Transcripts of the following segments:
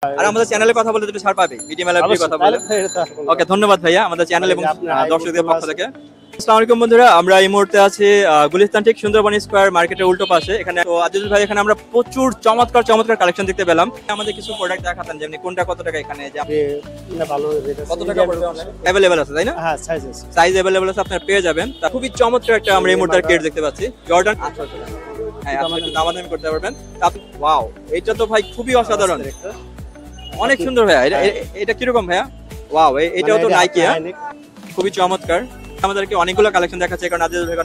আর আমাদের চ্যানেলে কথা বলতে একটু ছাড় পাবে বিডি মেলা কথা বলে। ওকে, ধন্যবাদ ভাইয়া আমাদের চ্যানেল এবং দর্শকদের পক্ষ থেকে। আসসালামু আলাইকুম বন্ধুরা, আমরা এই মুহূর্তে আছি গুলিস্তান ঠিক সুন্দরবন স্কয়ার মার্কেটের উল্টো পাশে। এখানে তো আজিজুল ভাই, এখানে আমরা প্রচুর চমৎকার চমৎকার কালেকশন দেখতে পেলাম। আমাদের কিছু প্রোডাক্ট দেখাতেন, যেমনি কোনটা কত টাকা, এখানে যে ভালো কত টাকা পড়বে अवेलेबल আছে তাই না? হ্যাঁ, সাইজ अवेलेबल আছে, আপনারা পেয়ে যাবেন। তা খুবই চমৎকার একটা আমরা এই মুহূর্তে কেট দেখতে পাচ্ছি, জর্ডান 1800 টাকা। হ্যাঁ, আপনি একটু দামাদামি করতে পারবেন। ওয়াও, এটা তো ভাই খুবই অসাধারণ, অনেক সুন্দর ভাইয়া। এটা কিরকম ভাইয়া? ওয়াও, এটাও তো নাইকি, খুবই চমৎকার। আমাদেরকে অনেকগুলো কালেকশন দেখাচ্ছে, কারণ আজিজুল ভাই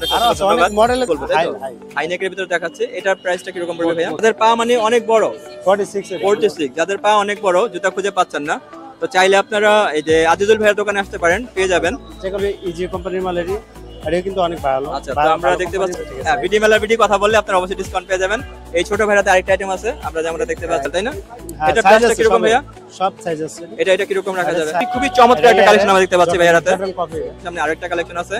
অনেক মডেল বলবো তাই তো? হাইনেকের ভিতরে দেখাচ্ছে। এটার প্রাইসটা কিরকম পড়বে ভাইয়া? যাদের পা মানে অনেক বড় 46, যাদের পা অনেক বড়, জুতা খুঁজে পাচ্ছেন না, তো চাইলে আপনারা এই যে আজিজুল ভাইয়ের দোকানে আসতে পারেন, পেয়ে যাবেন। যেগুলো ইজি কোম্পানির মালেরই, এটা কিন্তু অনেক ভালো। আচ্ছা, তো আমরা দেখতে পাচ্ছি হ্যাঁ, বিডি মেলার ভিডিও কথা বললে আপনারা অবশ্যই ডিসকাউন্ট পেয়ে যাবেন। এই ছোট ভাইরাতে আরেকটা আইটেম আছে, আমরা যেমনটা দেখতে পাচ্ছি তাই না? এটা প্রাইসটা কিরকম ভাইয়া? সব সাইজ আছে। এটা কিরকম রাখা যাবে? খুবই চমৎকার একটা কালেকশন আমরা দেখতে পাচ্ছি ভাইয়ার হাতে। সামনে আরেকটা কালেকশন আছে।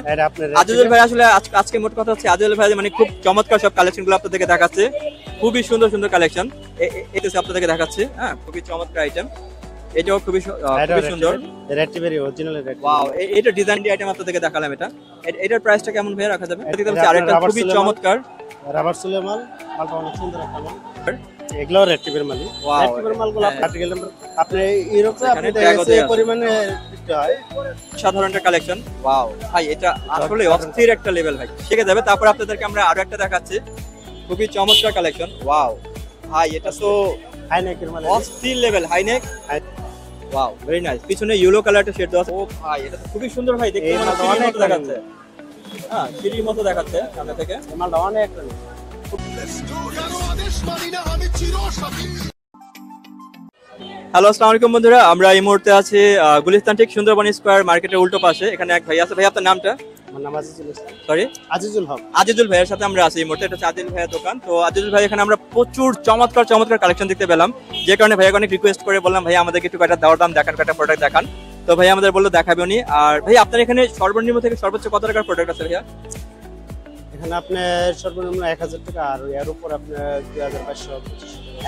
আজিজুল ভাই আসলে আজকে মোট কথা হচ্ছে আজিজুল ভাই মানে খুব চমৎকার সব কালেকশনগুলো আপনাদেরকে দেখাচ্ছে, খুবই সুন্দর সুন্দর কালেকশন এটা আপনাদেরকে দেখাচ্ছে। হ্যাঁ, খুবই চমৎকার আইটেম, এটাও খুবই সুন্দর। রেটিভেরি অরিজিনাল রেট। ওয়াও, এটা ডিজাইন ডি আইটেম আপনাদেরকে দেখালাম। এটার প্রাইসটা কেমন ভাই রাখা যাবে? দেখতে পাচ্ছি আরেকটা খুবই চমৎকার রাবার সুলে মালটা অনেক সুন্দর একটা মাল। এগুলো রেটিভের মাল। রেটিভের মালগুলো আপনি ইউরোপে আপনি এই পরিমাণে দিতে হয়। সাধারণ একটা কালেকশন। ওয়াও ভাই, এটা আসলে অস্থির একটা লেভেল ভাই, শিখে যাবে। তারপর আপনাদেরকে আমরা আরো একটা দেখাচ্ছি, খুবই চমৎকার কালেকশন। ওয়াও ভাই, এটা তো হাইনেকের মাল, অস্থির level high neck. Wow, very nice. পিছনে ইয়েলো কালারটা শেড দেওয়া আছে। ও ভাই, এটা তো খুবই সুন্দর ভাই, দেখতে অনেক দেখাচ্ছে। হ্যাঁ, সিঁড়ির মতো দেখাচ্ছে সামনে থেকে। মালটা অনেক। হ্যালো, আসসালামু আলাইকুম বন্ধুরা, আমরা এই মুহূর্তে আছি গুলিস্তান ঠিক সুন্দরবন স্কয়ার মার্কেটের উল্টো পাশে। এখানে এক ভাই আছে। ভাই, আপনার নামটা? আমার নাম আজিজুল ইসলাম। সরি, আজিজুল হক। আজিজুল ভাইয়ের সাথে আমরা আছি এই মুহূর্তে। এটা হচ্ছে আজিজুল ভাইয়ের দোকান। তো আজিজুল ভাই, এখানে আমরা প্রচুর চমৎকার চমৎকার কালেকশন দেখতে পেলাম, যে কারণে ভাইয়াকে অনেক রিকোয়েস্ট করে বললাম, ভাই আমাদেরকে একটু কয়টা দাম দেখান, কয়টা প্রোডাক্ট দেখান। তো ভাই আমাদের বললো দেখাবে উনি। আর ভাই, আপনার এখানে সর্বনিম্ন থেকে সর্বোচ্চ কত টাকার প্রোডাক্ট আছে ভাইয়া? এখানে আপনার সর্বনিম্ন 1000 টাকা, আর এর উপর আপনার 2500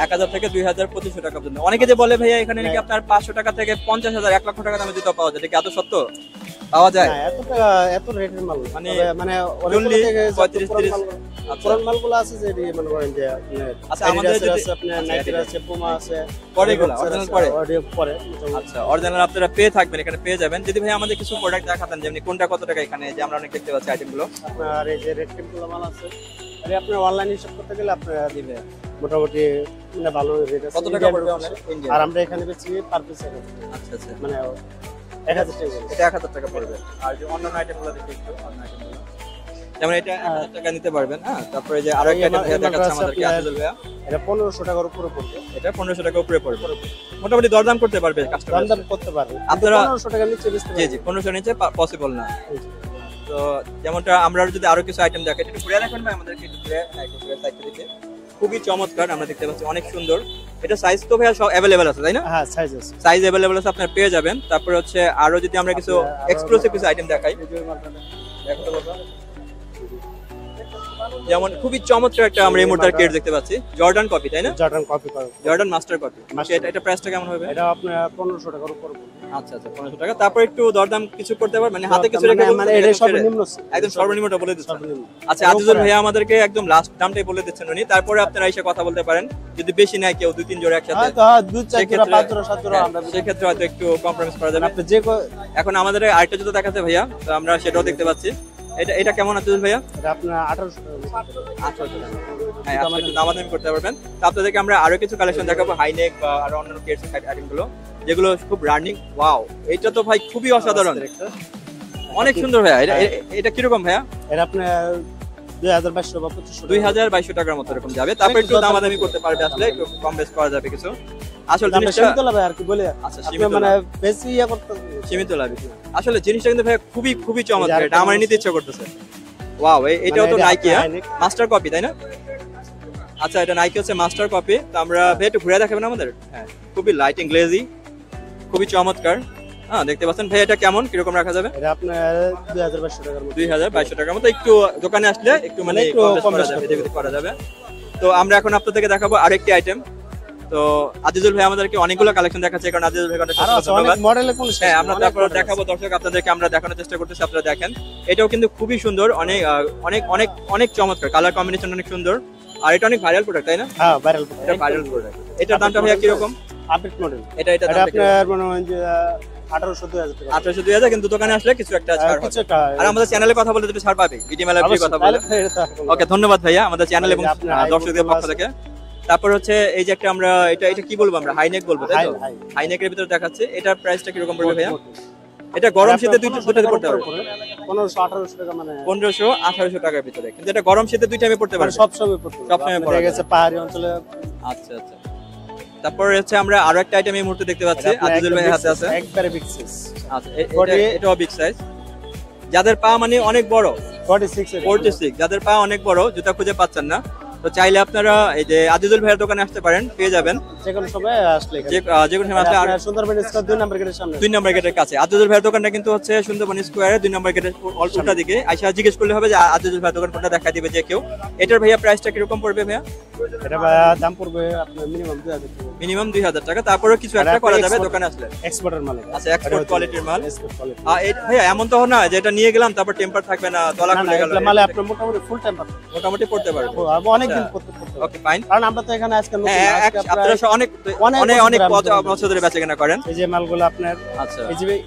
1000 থেকে 2500 টাকা পর্যন্ত। অনেকে যে বলে ভাইয়া এখানে নাকি আপনার 500 টাকা থেকে 50,000 1 লক্ষ টাকা দামে জুতা পাওয়া যায়, এটা কি আদৌ সত্য? পাওয়া যায় এত টাকা এত রেটের মাল? মানে 35 30 পুরান মালগুলো আছে যে মনে করেন যে আচ্ছা, আমাদের আছে আপনার নাইকি আছে, পুমা আছে, পরেগুলো অরিজিনাল পরে। আচ্ছা, অরিজিনাল আপনারা পেয়ে থাকবেন, এখানে পেয়ে যাবেন। যদি ভাই আমাদের কিছু প্রোডাক্ট দেখাতেন, যেমনি কোনটা কত টাকা, এখানে যে আমরা অনেক দেখতে পাচ্ছি আইটেমগুলো। আপনার এই যে রেড টেমগুলো মাল আছে, আরে আপনার অনলাইন হিসাব করতে গেলে আপনারা দিবে মোটামুটি মানে ভালো রেট আছে। কত টাকা পড়বে অনলাইন? আর আমরা এখানে বেচি পার পিস। আচ্ছা আচ্ছা, মানে 1000 টাকা। এটা 1000 টাকা পড়বে। আর যে অন্যান্য আইটেমগুলো দেখি একটু, অন্য আইটেমগুলো যেমন এটা 1000 টাকা নিতে পারবেন। হ্যাঁ, তারপরে যে আরো একটা আইটেম দেখাচ্ছে আমাদেরকে আজিজুল ভাইয়া, এটা 1500 টাকার উপরে পড়বে। এটা 1500 টাকার উপরে পড়বে। মোটামুটি দরদাম করতে পারবে কাস্টমার, দরদাম করতে পারবে। আপনারা 1500 টাকার নিচে বেচতে পারবেন? জি জি, 1500 নিচে পসিবল না। তো যেমনটা আমরা যদি আরো কিছু আইটেম দেখাই, একটু ঘুরে দেখেন ভাই আমাদেরকে, একটু ঘুরে সাইডটা দেখে। খুবই চমৎকার আমরা দেখতে পাচ্ছি, অনেক সুন্দর। এটা সাইজ তো ভাইয়া সব अवेलेबल আছে তাই না? হ্যাঁ, সাইজ আছে, সাইজ अवेलेबल আছে, আপনারা পেয়ে যাবেন। তারপর হচ্ছে আরো যদি আমরা কিছু এক্সক্লুসিভ কিছু আইটেম দেখাই, দেখো তো যেমন খুবই চমৎকার একটা আমরা এই মুহূর্তে কেট দেখতে পাচ্ছি, জর্ডান কপি তাই না? Jordan master copy. এটা প্রাইসটা কেমন হবে? এটা আপনার 1500 টাকার উপর পড়বে। আচ্ছা আচ্ছা, 1500 টাকা। তারপর একটু দরদাম কিছু করতে পারবেন, মানে হাতে কিছু রেখে মানে এটা সর্বনিম্ন, একদম সর্বনিম্নটা বলে দিচ্ছেন। আচ্ছা, আজিজুল ভাইয়া আমাদেরকে একদম লাস্ট দামটাই বলে দিচ্ছেন উনি। তারপরে আপনারা এসে কথা বলতে পারেন, যদি বেশি নেয় কেউ 2-3 জোড়া একসাথে, হ্যাঁ 2-4 জোড়া 5 জোড়া 7 জোড়া, আমরা সেক্ষেত্রে হয়তো একটু কম্প্রোমাইজ করা যাবে। আপনি যে এখন আমাদের আরেকটা জুতো দেখাতে ভাইয়া, তো আমরা সেটাও দেখতে পাচ্ছি। এটা কেমন আছে ভাইয়া? এটা আপনার 1800 টাকা। হ্যাঁ, আপনি একটু দামাদামি করতে পারবেন। তো আপনাদেরকে আমরা আরো কিছু কালেকশন দেখাবো, হাইনেক বা আরো অন্যান্য কেটস আইটেমগুলো যেগুলো খুব রানিং। ওয়াও, এটা তো ভাই খুবই অসাধারণ, অনেক সুন্দর ভাইয়া। এটা কিরকম ভাইয়া? এটা আপনার 2200 বা 2200 টাকার মতো এরকম যাবে। তারপর একটু দামাদামি করতে পারবে, আসলে একটু কম বেশ করা যাবে কিছু। আসলে জিনিসটা সীমিত লাভ আর কি বলে। আচ্ছা, সীমিত মানে বেশি ইয়া করতে সীমিত লাভ। আসলে জিনিসটা কিন্তু ভাই খুবই খুবই চমৎকার, এটা আমার নিতে ইচ্ছা করতেছে। ওয়াও, এটাও তো নাইকি মাস্টার কপি তাই না? আচ্ছা, এটা নাইকি হচ্ছে মাস্টার কপি। তো আমরা ভাই একটু ঘুরে দেখাবেন আমাদের। হ্যাঁ, খুবই লাইটিং গ্লেজি, খুবই চমৎকার। হ্যাঁ, দেখতে পাচ্ছেন ভাই, এটা কেমন কিরকম রাখা যাবে? এটা আপনার 2200 টাকার মতো। 2200 টাকার মতো। একটু দোকানে আসলে একটু মানে কম করা যাবে, করা যাবে। তো আমরা এখন আপনাদেরকে দেখাবো আরেকটি আইটেম, তো আজিজুল ভাই আমাদেরকে অনেকগুলো কালেকশন দেখাচ্ছে, কারণ আজিজুল ভাই অনেক মডেলের কোন হ্যাঁ আমরা তারপর দেখাবো দর্শক আপনাদেরকে, আমরা দেখানোর চেষ্টা করতেছি, আপনারা দেখেন। এটাও কিন্তু খুবই সুন্দর, অনেক অনেক অনেক অনেক চমৎকার, কালার কম্বিনেশন অনেক সুন্দর, আর এটা অনেক ভাইরাল প্রোডাক্ট তাই না? হ্যাঁ ভাইরাল প্রোডাক্ট, এটা ভাইরাল প্রোডাক্ট। এটার দামটা ভাইয়া কি রকম? আপডেট মডেল এটা আপনার মনে হয় যে 1800-2000 টাকা। 1800-2000, কিন্তু দোকানে আসলে কিছু একটা ছাড় হবে। আর আমাদের চ্যানেলে কথা বলে একটু ছাড় পাবে, ভিডিও মেলা ফ্রি কথা বলে। ওকে ধন্যবাদ ভাইয়া আমাদের চ্যানেল এবং দর্শকদের পক্ষ থেকে। তারপর হচ্ছে এই যে একটা আমরা এটা এটা কি বলবো, আমরা হাইনেক বলবো তাই তো? হাইনেকের ভিতরে দেখাচ্ছে, এটার প্রাইসটা কি রকম পড়বে ভাইয়া? এটা গরম শীতে দুইটাতে পড়তে পারবে 1500-1800 টাকা, মানে 1500-1800 টাকার ভিতরে, কিন্তু এটা গরম শীতে দুই টাইমে পড়তে পারবে, সব সময় পড়তে পারবে, সব সময় পড়া গেছে পাহাড়ি অঞ্চলে। আচ্ছা আচ্ছা। তারপর হচ্ছে আমরা আরো একটা আইটেম এই মুহূর্তে দেখতে পাচ্ছি, আজিজুল ভাই হাতে আছে, একবারে বিগ সাইজ। আচ্ছা এটাও বিগ সাইজ, যাদের পা মানে অনেক বড় 46, যাদের পা অনেক বড় জুতা খুঁজে পাচ্ছেন না, তো চাইলে আপনারা এই যে আজিজুল ভাইয়ের দোকানে আসতে পারেন, পেয়ে যাবেন যে কোনো সময় আসলে, যে কোনো সময় আসলে। আর সুন্দরবন স্কয়ার 2 নম্বর গেটের সামনে, 2 নম্বর গেটের কাছে আজিজুল ভাইয়ের দোকানটা কিন্তু হচ্ছে সুন্দরবন স্কয়ারে 2 নম্বর গেটের উল্টা দিকে। আইসা জিজ্ঞেস করলে হবে যে আজিজুল ভাইয়ের দোকান কোনটা, দেখা দিবে যে কেউ। এটার ভাইয়া প্রাইসটা কি রকম পড়বে ভাইয়া? এটা দাম পড়বে আপনার মিনিমাম 2000 টাকা, মিনিমাম 2000 টাকা। তারপরেও কিছু একটা করা যাবে দোকানে আসলে। এক্সপোর্টের মাল, আচ্ছা এক্সপোর্ট কোয়ালিটির মাল। ভাইয়া এমন তো না যে এটা নিয়ে গেলাম তারপর টেম্পার থাকবে না, তলা খুলে গেল, মালে আপনি মোটামুটি ফুল টেম্পার মোটামুটি পড়তে পারবে, অনেক দিন পড়তে পারবে। ওকে ফাইন, কারণ আমরা তো এখানে আজকে নতুন, আপনারা অনেক অনেক বছর ধরে বেচাকেনা করেন। এই যে মালগুলো আপনার আচ্ছা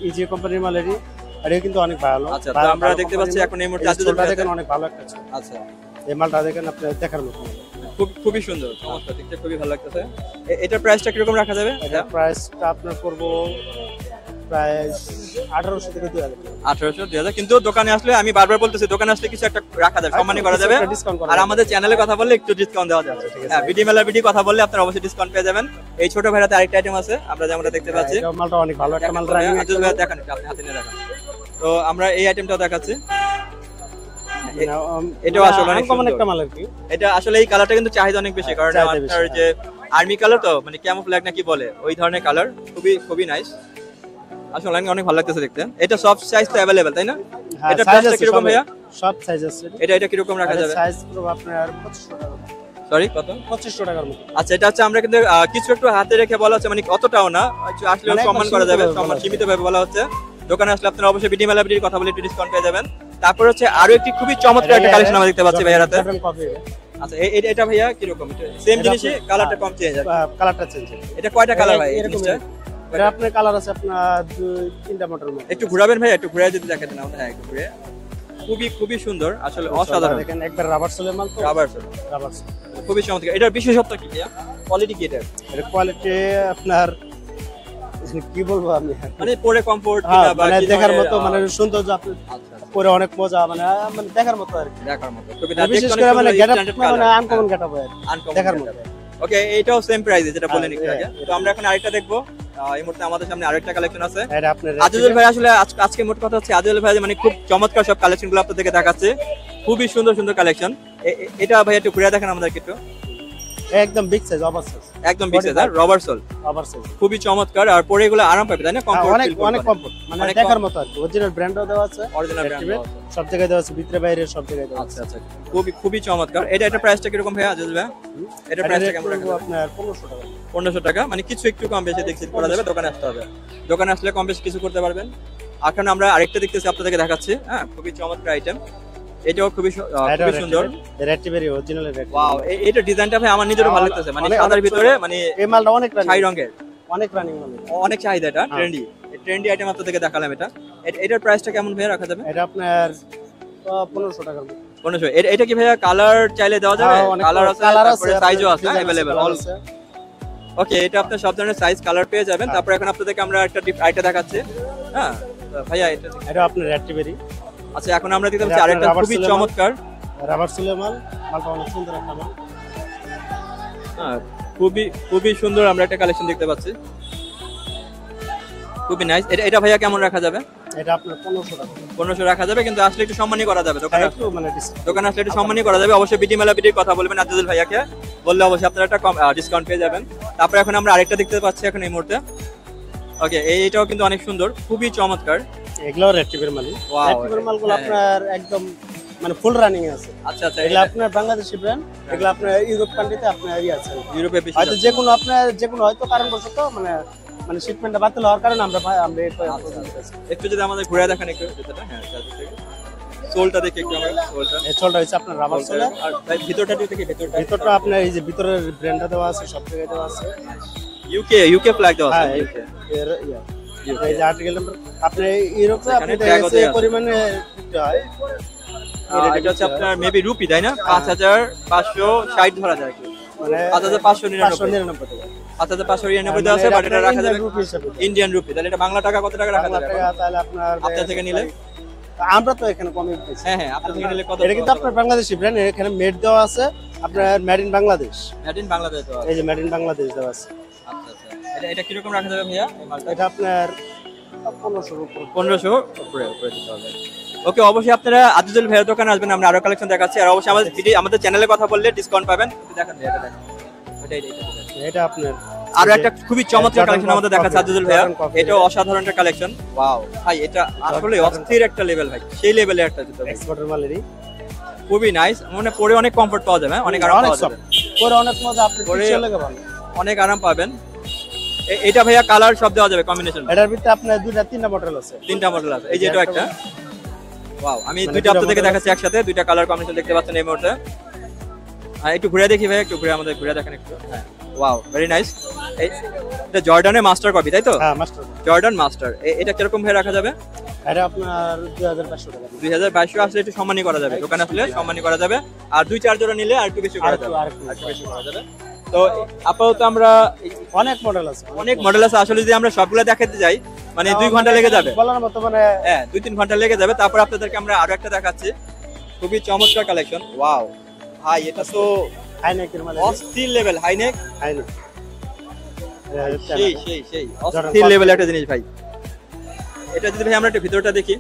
ইজি কোম্পানির মালেরই, আর এটা কিন্তু অনেক ভালো। আচ্ছা তো আমরা দেখতে পাচ্ছি এখন এই মুহূর্তে আজিজুল ভাই দেখেন অনেক ভালো একটা। আচ্ছা এই মালটা দেখেন আপনি দেখার মতো, খুবই সুন্দর, চমৎকার, দেখতে খুবই ভালো লাগতেছে। এটার প্রাইসটা কিরকম রাখা যাবে? এটা প্রাইসটা আপনার করব প্রায় 1800 থেকে 2000 টাকা। 1800-2000, কিন্তু দোকানে আসলে আমি বারবার বলতেছি, দোকানে আসলে কিছু একটা রাখা যাবে, সম্মানী করা যাবে, আর আমাদের চ্যানেলে কথা বললে একটু ডিসকাউন্ট দেওয়া যাবে। হ্যাঁ ভিডিও মেলার ভিডিও কথা বললে আপনারা অবশ্যই ডিসকাউন্ট পেয়ে যাবেন। এই ছোট ভাইরাতে আরেকটা আইটেম আছে, আমরা যেমনটা দেখতে পাচ্ছি, এই মালটা অনেক ভালো একটা মাল, রানিং আজিজুল ভাই দেখান, আপনি হাতে নিয়ে দেখান। তো আমরা এই আইটেমটাও দেখাচ্ছি, এটাও আসলে অনেক কমন একটা মাল আর কি। এটা আসলে এই কালারটা কিন্তু চাহিদা অনেক বেশি, কারণ আপনার যে আর্মি কালার তো, মানে ক্যামোফ্ল্যাগ না কি বলে, ওই ধরনের কালার, খুবই নাইস, আসলে অনেক ভালো লাগতেছে দেখতে। এটা সব সাইজ তো अवेलेबल তাই না? এটা প্রাইসটা কি রকম ভাইয়া? সব সাইজ আছে। এটা কি রকম রাখা যাবে? সাইজ পুরো আপনার 2500 টাকা। সরি কত? 2500 টাকার মতো। আচ্ছা এটা হচ্ছে আমরা কিন্তু কিছু একটু হাতে রেখে বলা হচ্ছে, মানে অতটাও না, আসলে সম্মান করা যাবে, সম্মান সীমিত ভাবে বলা হচ্ছে। দোকানে আসলে আপনারা অবশ্যই ভিডিও মেলা ভিডিওর কথা বলে একটু ডিসকাউন্ট পেয়ে যাবেন। তারপর হচ্ছে আরো একটি খুবই চমৎকার একটা কালেকশন আমরা দেখতে পাচ্ছি ভাইয়ার হাতে। আচ্ছা এটা ভাইয়া কি রকম? সেম জিনিসই, কালারটা কম চেঞ্জ আছে, কালারটা চেঞ্জ। এটা কয়টা কালার ভাই? এটা আপনার কালার আছে আপনার 2-3টা মডেল মধ্যে। একটু ঘোরাবেন ভাই, একটু ঘুরে যদি দেখাতেন আমাদের। হ্যাঁ একটু ঘুরে, খুবই সুন্দর, আসলে অসাধারণ। দেখেন একবার রাবার সোলের মাল তো, রাবার সোল, খুবই চমৎকার। এটার বিশেষত্ব কি ভাইয়া? কোয়ালিটি কি এটার? এর কোয়ালিটি আপনার কি বলবো আমি, মানে পরে কমফোর্ট কিনা বা মানে দেখার মতো, মানে সৌন্দর্য, আপনি পরে অনেক মজা, মানে দেখার মতো আর কি, দেখার মতো। বিশেষ করে মানে গেটআপ, মানে আনকমন গেটআপ হয়, দেখার মতো। ওকে এটাও সেম প্রাইসে যেটা বলেন একটু আগে। তো আমরা এখন আরেকটা দেখবো, এই মুহূর্তে আমাদের সামনে আরেকটা কালেকশন আছে। এটা আপনার আজিজুল ভাই আসলে আজকে মোট কথা হচ্ছে আজিজুল ভাই মানে খুব চমৎকার সব কালেকশনগুলো আপনাদেরকে দেখাচ্ছে, খুবই সুন্দর কালেকশন। এটা ভাই একটু ঘুরে দেখেন আমাদেরকে একটু। একদম বিগ সাইজ, ওভার সাইজ, একদম বিগ সাইজ, আর রবার সোল, ওভার সাইজ, খুবই চমৎকার। আর পরে এগুলো আরাম পাবে তাই না? কমফোর্ট, অনেক কমফোর্ট, মানে দেখার মতো আর কি। অরিজিনাল ব্র্যান্ডও দেওয়া আছে, অরিজিনাল ব্র্যান্ড সব জায়গায় দেওয়া আছে, ভিতরে বাইরে সব জায়গায় দেওয়া আছে। আচ্ছা খুবই চমৎকার। এটা প্রাইসটা কিরকম ভাই আজিজুল ভাই? এটা প্রাইসটা কেমন রাখবো? আপনার 1500 টাকা। 1500 টাকা, মানে কিছু একটু কম বেশি দেখছি করা যাবে, দোকানে আসতে হবে, দোকানে আসলে কম বেশি কিছু করতে পারবেন। এখন আমরা আরেকটা দেখতেছি আপনাদেরকে দেখাচ্ছি। হ্যাঁ খুবই চমৎকার আইটেম, এটাও খুবই সুন্দর, রেড টিভেরি অরিজিনাল রেড। ওয়াও এটা ডিজাইনটা ভাই আমার নিজেরও ভালো লাগতেছে, মানে সাদার ভিতরে, মানে এই মালটা অনেক ছাই রঙের, অনেক রানিং মাল, অনেক চাহিদা, এটা ট্রেন্ডি আইটেম আপনাদেরকে দেখালাম। এটার প্রাইসটা কেমন ভাই রাখা যাবে? এটা আপনার 1500 টাকার মতো। 1500। এটা কি ভাইয়া কালার চাইলে দেওয়া যাবে? কালার আছে, তারপরে সাইজও আছে अवेलेबल অল। ওকে এটা আপনার সব ধরনের সাইজ কালার পেয়ে যাবেন। তারপর এখন আপনাদেরকে আমরা একটা আইটেম দেখাচ্ছি। হ্যাঁ ভাইয়া এটা আপনার রেড টিভেরি। আচ্ছা এখন আমরা দেখতে পাচ্ছি আরেকটা খুবই চমৎকার রাবার সোলের মাল, মালটা অনেক সুন্দর একটা মাল। হ্যাঁ খুবই সুন্দর আমরা একটা কালেকশন দেখতে পাচ্ছি, খুবই নাইস। এটা ভাইয়া কেমন রাখা যাবে? এটা আপনার 1500 টাকা। 1500 রাখা যাবে, কিন্তু আসলে একটু সম্মানই করা যাবে, দোকানে একটু মানে দোকানে আসলে একটু সম্মানই করা যাবে। অবশ্যই বিডি মেলা ভিডিও কথা বলবেন আজিজুল ভাইয়াকে, বললে অবশ্যই আপনারা একটা ডিসকাউন্ট পেয়ে যাবেন। তারপর এখন আমরা আরেকটা দেখতে পাচ্ছি এখন এই মুহূর্তে। ওকে এইটাও কিন্তু অনেক সুন্দর, খুবই চমৎকার। এগুলো রেড টিভের মাল। রেড টিভের মালগুলো আপনার একদম মানে ফুল রানিং আছে। আচ্ছা আচ্ছা, এগুলো আপনার বাংলাদেশি ব্র্যান্ড, এগুলো আপনার ইউরোপ কান্ট্রিতে আপনার আছে, ইউরোপে বেশি হয়তো যে কোনো আপনার যে কোনো হয়তো কারণবশত মানে শিপমেন্টটা বাতিল হওয়ার কারণে আমরা একটু যদি আমাদের ঘুরে দেখান একটু জুতাটা। হ্যাঁ, সোলটা দেখি একটু আমরা। সোলটা এই চলটা হচ্ছে আপনার রাবার সোল, আর ভাই ভিতরটা দেখি, ভিতরটা আপনার এই যে ভিতরের ব্র্যান্ডটা দেওয়া আছে, সব জায়গায় দেওয়া আছে। ইউকে ফ্ল্যাগ দেওয়া আছে। হ্যাঁ, ইউকে এই যে আর্টিকেল নাম্বার আপনি ইউরোপে আপনি ট্যাগও যে দেওয়া আছে। পরিমাণে দিতে হয়, এটা হচ্ছে আপনার মেবি রুপি, তাই না? 5560 ধরা যায় কি, মানে 5599 599 টাকা। 5599 দেওয়া আছে, বাট এটা রাখা যাবে রুপি হিসেবে, ইন্ডিয়ান রুপি। তাহলে এটা বাংলা টাকা কত টাকা রাখা বাংলা যাবে টাকা তাহলে আপনার আপনার থেকে নিলে? আমরা তো এখানে কমে দিচ্ছি। হ্যাঁ হ্যাঁ, আপনার থেকে নিলে কত? এটা কিন্তু আপনার বাংলাদেশি ব্র্যান্ড, এখানে মেড দেওয়া আছে আপনার made in Bangladesh, made in Bangladesh দেওয়া আছে। এই যে মেড ইন বাংলাদেশ দেওয়া আছে। আচ্ছা আচ্ছা, এটা কি রকম রাখা যাবে ভাইয়া এই মালটা? এটা আপনার 1500 এর উপর। 1500 উপরে দিতে হবে। ওকে, অবশ্যই আপনারা আজিজুল ভাইয়ের দোকানে আসবেন, আমরা আরো কালেকশন দেখাচ্ছি। আর অবশ্যই আমাদের চ্যানেলে কথা বললে ডিসকাউন্ট পাবেন। দেখেন এটা দেখেন, এটা আপনার আরো একটা খুবই চমৎকার কালেকশন আমাদের দেখাচ্ছে আজিজুল ভাইয়া। এটাও অসাধারণ একটা কালেকশন। ওয়াও ভাই, এটা আসলে অস্থির একটা লেভেল ভাই, সেই লেভেলের একটা জুতো ভাই। এক্সপোর্টার মালেরই, খুবই নাইস, মানে পরে অনেক কমফর্ট পাওয়া যাবে, অনেক আরাম পাওয়া যাবে, পরে অনেক মজা, আপনি পরে টিচার লাগে ভালো, অনেক আরাম পাবেন। এটা ভাইয়া কালার সব দেওয়া যাবে, কম্বিনেশন। এটার ভিতরে আপনার দুইটা তিনটা মডেল আছে, 3টা মডেল আছে। এই যে এটা একটা, ওয়াও, আমি দুইটা আপনাদেরকে দেখাচ্ছি একসাথে, দুইটা কালার কম্বিনেশন দেখতে পাচ্ছেন এই মুহূর্তে। একটু ঘুরে দেখি ভাই, একটু ঘুরে আমাদের ঘুরে দেখেন একটু। হ্যাঁ, ওয়াও, ভেরি নাইস। এটা জর্ডানের মাস্টার কপি, তাই তো? হ্যাঁ, মাস্টার জর্ডান মাস্টার। এটা কিরকম ভাই রাখা যাবে? এটা আপনার 2500 টাকা। 2200 আসলে একটু সম্মানী করা যাবে, দোকানে আসলে সম্মানী করা যাবে। আর 2-4 জোড়া নিলে আর একটু বেশি করা যাবে, আর একটু বেশি করা যাবে। তো আপাতত আমরা অনেক মডেল আছে, অনেক মডেল আছে, আসলে যদি আমরা সবগুলো দেখাতে যাই মানে 2 ঘন্টা লেগে যাবে, বলার মতো মানে হ্যাঁ 2-3 ঘন্টা লেগে যাবে। তারপর আপনাদেরকে আমরা আরো একটা দেখাচ্ছি, খুবই চমৎকার কালেকশন। ওয়াও ভাই, এটা তো হাইনেকের মানে অস্থির লেভেল, হাইনেক, হাইনেক সেই অস্থির লেভেল একটা জিনিস ভাই। এটা যদি ভাই আমরা একটু ভিতরটা দেখি,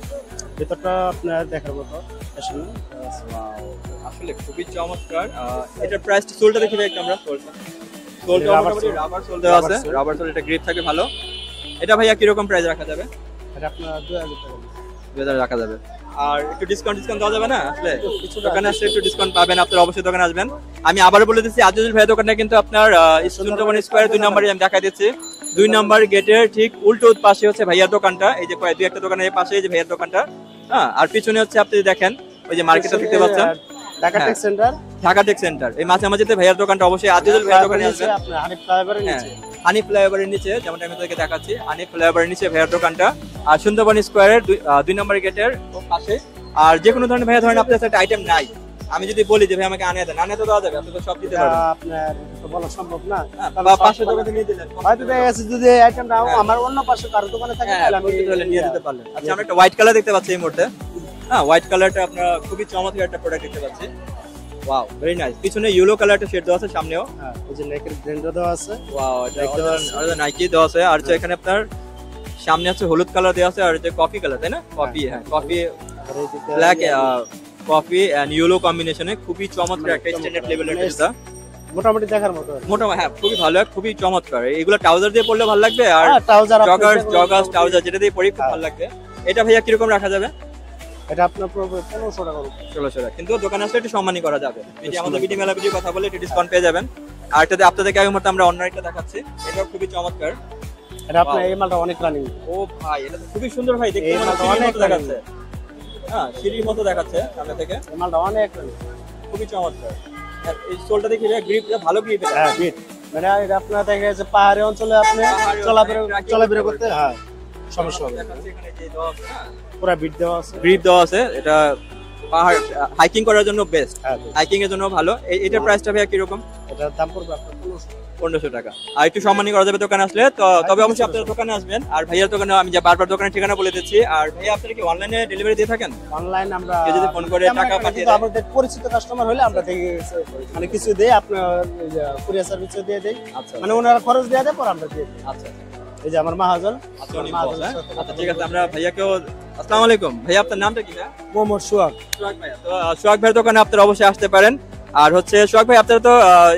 ভিতরটা আপনার দেখার মতো আসলে আসলে খুবই চমৎকার। এটার প্রাইস, সোলটা দেখি ভাই একটু আমরা। সোলটা মোটামুটি রাবার সোল দেওয়া আছে, রাবার সোল, এটা গ্রিপ থাকে ভালো। এটা ভাইয়া কি রকম প্রাইস রাখা যাবে? এটা আপনার 2000 টাকা, 2000 রাখা যাবে। আর একটু ডিসকাউন্ট দেওয়া যাবে না? আসলে দোকানে আসলে একটু ডিসকাউন্ট পাবেন, আপনারা অবশ্যই দোকানে আসবেন। আমি আবারও বলে দিচ্ছি, আজিজুল ভাইয়ের দোকানটা কিন্তু আপনার সুন্দরবন স্কয়ার 2 নম্বরে আমি দেখা দিচ্ছি। 2 নম্বর গেটের ঠিক উল্টো পাশে হচ্ছে ভাইয়ার দোকানটা। এই যে দুই একটা দোকানের পাশে এই যে ভাইয়ার দোকানটা, হ্যাঁ। আর পিছনে হচ্ছে আপনি দেখেন ওই যে মার্কেটটা দেখতে পাচ্ছেন, Dhaka tech centre, Dhaka tech centre. এই মাঝামাঝিতে ভাইয়ার দোকানটা, অবশ্যই আজিজুল ভাইয়ের দোকানে আসবেন। আপনার হানিফ ফ্লাইওভারের নিচে, হানিফ ফ্লাইওভারের নিচে, যেমনটা আমি আপনাদেরকে দেখাচ্ছি, হানিফ ফ্লাইওভারের নিচে ভাইয়ার দোকানটা। আর সুন্দরবন স্কয়ারের 2 নম্বর গেটের পাশে। আর যে কোনো ধরনের ভাইয়া ধরেন আপনার একটা আইটেম নাই, আমি যদি বলি যে ভাই আমাকে আনিয়ে দেন, আনিয়ে তো দেওয়া যাবে, আপনি তো সব দিতে পারবেন। আপনার তো বলা সম্ভব না, বা পাশে দোকানে নিয়ে দিলেন, হয়তো দেখা গেছে যদি আইটেমটা আমার অন্য পাশে কারো দোকানে থাকে হ্যাঁ, তাহলে আমি নিয়ে দিতে পারলেন। আচ্ছা, আমরা একটা হোয়াইট কালার দেখতে পাচ্ছি এই মুহূর্তে। হ্যাঁ, হোয়াইট কালারটা আপনারা খুবই চমৎকার একটা প্রোডাক্ট দেখতে পাচ্ছি। Wow, very nice. পিছনে ইয়েলো কালারটা শেড দেওয়া আছে, সামনেও হ্যাঁ, ওই যে নেকের ব্র্যান্ডও দেওয়া আছে। ওয়াও, এটা নাইকি দেওয়া আছে। আর যে এখানে আপনার সামনে আছে হলুদ কালার দেওয়া আছে, আর যে কফি কালার, তাই না? কফি, হ্যাঁ, coffee black, coffee and yellow কম্বিনেশনে খুবই চমৎকার একটা স্ট্যান্ডার্ড লেভেলের একটা জুতা, মোটামুটি দেখার মতো। মোটামুটি হ্যাঁ, খুবই ভালো, খুবই চমৎকার। এগুলো ট্রাউজার দিয়ে পরলে ভালো লাগবে, আর ট্রাউজার ট্রাউজার যেটা দিয়ে পরি খুব ভালো লাগবে। এটা ভাইয়া কিরকম রাখা যাবে? এটা আপনার পুরো 1500 টাকা, 1600 টাকা। কিন্তু দোকানে আসলে একটু সম্মানী করা যাবে, যদি আমাদের বিডি মেলা ভিডিও কথা বলে একটু ডিসকাউন্ট পেয়ে যাবেন। আর এটাতে আপনাদেরকে এই মুহূর্তে আমরা অন্য একটা দেখাচ্ছি, এটাও খুবই চমৎকার। এটা আপনার এই মালটা অনেক রানিং। ও ভাই, এটা তো খুবই সুন্দর ভাই, দেখতে অনেক দেখাচ্ছে। হ্যাঁ, সিঁড়ির মতো দেখাচ্ছে সামনে থেকে। এই মালটা অনেক রানিং, খুবই চমৎকার। আর এই সোলটা দেখি গ্রিপ, ভালো গ্রিপ। হ্যাঁ, গ্রিপ মানে এটা আপনার দেখা যাচ্ছে পাহাড়ি অঞ্চলে আপনি চলাফেরা করতে হ্যাঁ সমস্যা হবে। এখানে যে দেওয়া আছে না, পুরো বিট দেওয়া আছে, গ্রিপ দেওয়া আছে। এটা পাহাড় হাইকিং করার জন্য বেস্ট, হ্যাঁ, হাইকিং এর জন্য ভালো। এটার প্রাইসটা ভাইয়া কিরকম? এটার দাম পড়বে আপনার 1500 টাকা। আর একটু সম্মানী করা যাবে দোকানে আসলে। তো তবে অবশ্যই আপনার দোকানে আসবেন। আর ভাইয়ার দোকানে আমি যে বারবার দোকানের ঠিকানা বলে দিচ্ছি। আর ভাইয়া আপনারা কি অনলাইনে ডেলিভারি দিয়ে থাকেন? অনলাইন আমরা কেউ যদি ফোন করে টাকা পাঠিয়ে দেয়, আমাদের পরিচিত কাস্টমার হলে আমরা দেখে মানে কিছু দেই, আপনার কুরিয়ার সার্ভিসও দিয়ে দেই। আচ্ছা, মানে ওনারা খরচ দিয়ে দেয়, পর আমরা দিয়ে দিই। আচ্ছা, এই যে আমার মাহাজন। আচ্ছা, ঠিক আছে। আমরা ভাইয়াকেও, আসসালামু আলাইকুম ভাইয়া, আপনার নামটা কি? মোহাম্মদ সোহাগ। সোহাগ ভাইয়া। তো সোহাগ ভাইয়ের দোকানে আপনারা অবশ্যই আসতে পারেন। আর হচ্ছে সোহাগ ভাই, আপনারা তো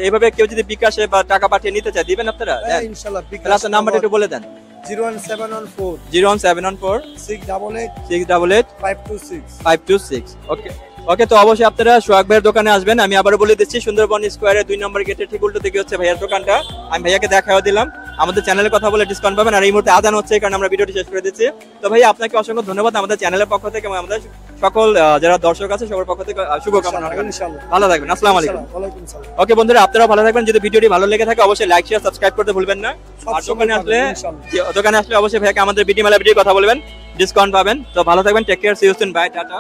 এইভাবে কেউ যদি বিকাশে বা টাকা পাঠিয়ে নিতে চায়, দিবেন আপনারা? ইনশাআল্লাহ। তাহলে আপনার নাম্বারটা একটু বলে দেন। 01714 01714 688 688 526। 526। ওকে, ওকে, তো অবশ্যই আপনারা সোহাগ ভাইয়ের দোকানে আসবেন। আমি আবারও বলে দিচ্ছি, সুন্দরবন স্কোয়ারের 2 নম্বর গেটের ঠিক উল্টো দিকে হচ্ছে ভাইয়ার দোকানটা। আমি ভাইয়াকে দেখাও দিলাম। আমাদের চ্যানেলের কথা বলে ডিসকাউন্ট পাবেন। আর এই মুহূর্তে আজান হচ্ছে, এই কারণে আমরা ভিডিওটি শেষ করে দিচ্ছি। তো ভাই আপনাকে অসংখ্য ধন্যবাদ আমাদের চ্যানেলের পক্ষ থেকে এবং আমাদের সকল যারা দর্শক আছে সবার পক্ষ থেকে শুভকামনা রইল। ইনশাআল্লাহ। ভালো থাকবেন, আসসালামু আলাইকুম। ওয়ালাইকুম আসসালাম। ওকে বন্ধুরা, আপনারাও ভালো থাকবেন। যদি ভিডিওটি ভালো লেগে থাকে অবশ্যই লাইক শেয়ার সাবস্ক্রাইব করতে ভুলবেন না। আর দোকানে আসলে ইনশাআল্লাহ। অবশ্যই ভাইয়াকে আমাদের বিডি মেলা ভিডিও কথা বলবেন, ডিসকাউন্ট পাবেন। তো ভালো থাকবেন, take care, see you soon, bye, tata.